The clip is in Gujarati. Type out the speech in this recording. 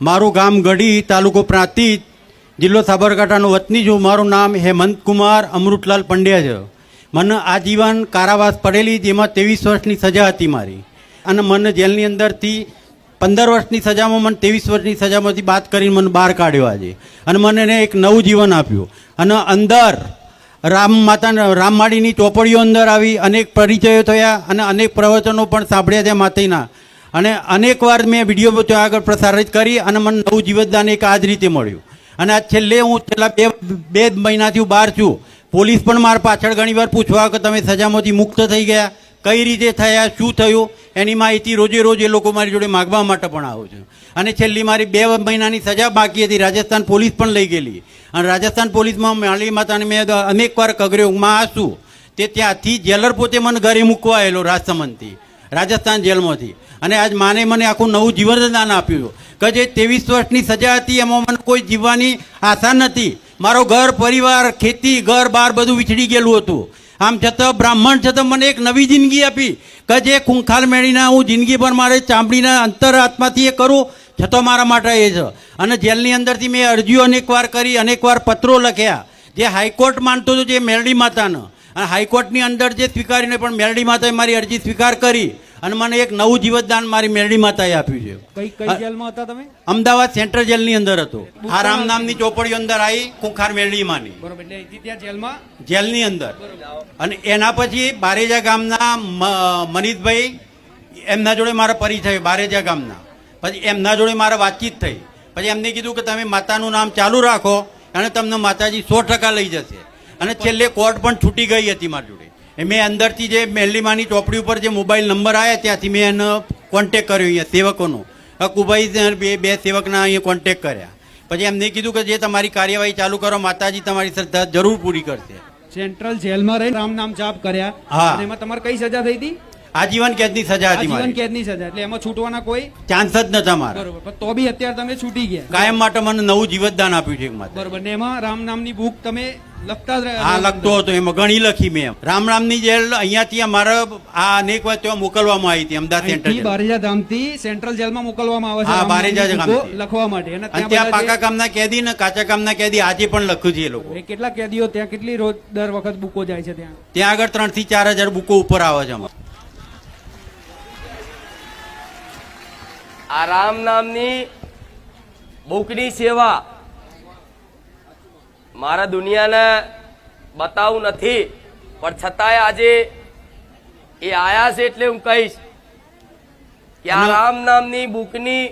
મારું ગામ ગઢી, તાલુકો પ્રાંતિજ, જિલ્લો સાબરકાંઠાનો વતની છું. મારું નામ હેમંત કુમાર અમૃતલાલ પંડ્યા છે. મને આજીવન કારાવાસ પડેલી, જેમાં 23 વર્ષની સજા હતી મારી. અને મને જેલની અંદરથી 15 વર્ષની સજામાં મને 23 વર્ષની સજામાંથી બાદ કરીને મને બહાર કાઢ્યો આજે. અને મને એને એક નવું જીવન આપ્યું. અને અંદર રામમાળીની ચોપડીઓ અંદર આવી, અનેક પરિચયો થયા અને અનેક પ્રવચનો પણ સાંભળ્યા છે માતાજીના. અને અનેકવાર મેં વિડીયો ત્યાં આગળ પ્રસારિત કરી અને મને નવું જીવનદાન એક આ જ રીતે મળ્યું. અને આ છેલ્લા બે મહિનાથી હું બહાર છું. પોલીસ પણ મારા પાછળ ઘણીવાર પૂછવા કે તમે સજામાંથી મુક્ત થઈ ગયા, કઈ રીતે થયા, શું થયું, એની માહિતી રોજે રોજ એ લોકો મારી જોડે માગવા માટે પણ આવું છું. અને છેલ્લી મારી 2 મહિનાની સજા બાકી હતી, રાજસ્થાન પોલીસ પણ લઈ ગયેલી. અને રાજસ્થાન પોલીસમાં માળી માતાને મેં અનેકવાર કગર્યો, માં છું તે ત્યાંથી જેલર પોતે મને ઘરે મૂકવા આવેલો રાજસમંદથી, રાજસ્થાન જેલમાંથી. અને આજ માને મને આખું નવું જીવનદાન આપ્યું કે જે 23 વર્ષની સજા હતી એમાં મને કોઈ જીવવાની આશા નથી. મારો ઘર પરિવાર, ખેતી, ઘર બાર બધું વિછડી ગયેલું હતું. આમ છતાં બ્રાહ્મણ છતાં મને એક નવી જિંદગી આપી કે જે ખૂંખાર મેળીના હું જિંદગીભર મારે ચામડીના અંતર આત્માથી એ કરું, છતાં મારા માટે એ છે. અને જેલની અંદરથી મેં અરજીઓ અનેકવાર કરી, અનેકવાર પત્રો લખ્યા. જે હાઈકોર્ટ માનતો હતો જે મેરડી માતાનો, અને હાઈકોર્ટની અંદર જે સ્વીકારીને પણ મેરડી માતાએ મારી અરજી સ્વીકાર કરી અને મને એક નવું જીવનદાન મારી મેરડી માતાએ આપ્યું છે. કઈ જેલમાં હતા તમે? અમદાવાદ સેન્ટ્રલ જેલની અંદર હતો. આ રામ નામની ચોપડીઓ અંદર આવી, ખૂંખાર મેરડી માની. બરોબર, એટલે ત્યાં જેલમાં, જેલની અંદર. અને એના પછી બારેજા ગામના મનીષભાઈ, એમના જોડે મારા પરિચય, બારેજા ગામના. પછી એમના જોડે મારા વાતચીત થઈ. પછી એમને કીધું કે તમે માતાનું નામ ચાલુ રાખો અને તમને માતાજી 100% લઈ જશે. અને છેલ્લે કોર્ટ પણ છૂટી ગઈ હતી મારી જોડે. મેં અંદરથી જે મેરડીમાની ચોપડી ઉપર જે મોબાઈલ નંબર આવ્યા ત્યાંથી મેં એનો કોન્ટેક કર્યો, અહીંયા સેવકોનો હકુભાઈ બે સેવકના અહીંયા કોન્ટેક કર્યા. પછી એમને કીધું કે જે તમારી કાર્યવાહી ચાલુ કરો, માતાજી તમારી શ્રદ્ધા જરૂર પૂરી કરશે. સેન્ટ્રલ જેલમાં રહી રામ નામ જાપ કર્યા. હા. અને એમાં તમારે કઈ સજા થઈ હતી? આજીવન કેદની સજા હતી. આજીવન કેદની સજા, એટલે એમાં છૂટવાના કોઈ ચાન્સ જ નતા મારા. બરોબર, પણ તો બી અત્યારે તમે છૂટી ગયા. કાયમ માટે મને નવું જીવનદાન આપ્યું છે માતા. બરોબર, ને એમાં રામ નામની બુક તમે લખતા જ રહ્યા? હા, લખતો હતો. એમાં ઘણી લખી મેં. રામની જેલ અહીંયાથી અમારે આ અનેક વાર ત્યાં મોકલવામાં આવી હતી, અમદાવાદ સેન્ટ્રલ બારેજા ધામથી સેન્ટ્રલ જેલમાં મોકલવામાં આવે છે. હા, બારેજા ગામથી લખવા માટે. અને ત્યાં પાકા ગામના કેદી ને કાચા ગામના કેદી આજે પણ લખ્યું છે એ લોકો. કેટલા કેદીઓ ત્યાં, કેટલી રોજ દર વખત બુકો જાય છે ત્યાં? ત્યાં આગળ 3 થી 4 હજાર બુકો ઉપર આવે છે અમારે. આ રામ નામની બુકની સેવા મારા દુનિયાને બતાવું નથી, પણ છતાંય આજે એ આયા છે એટલે હું કહીશ કે આ રામ નામની બુકની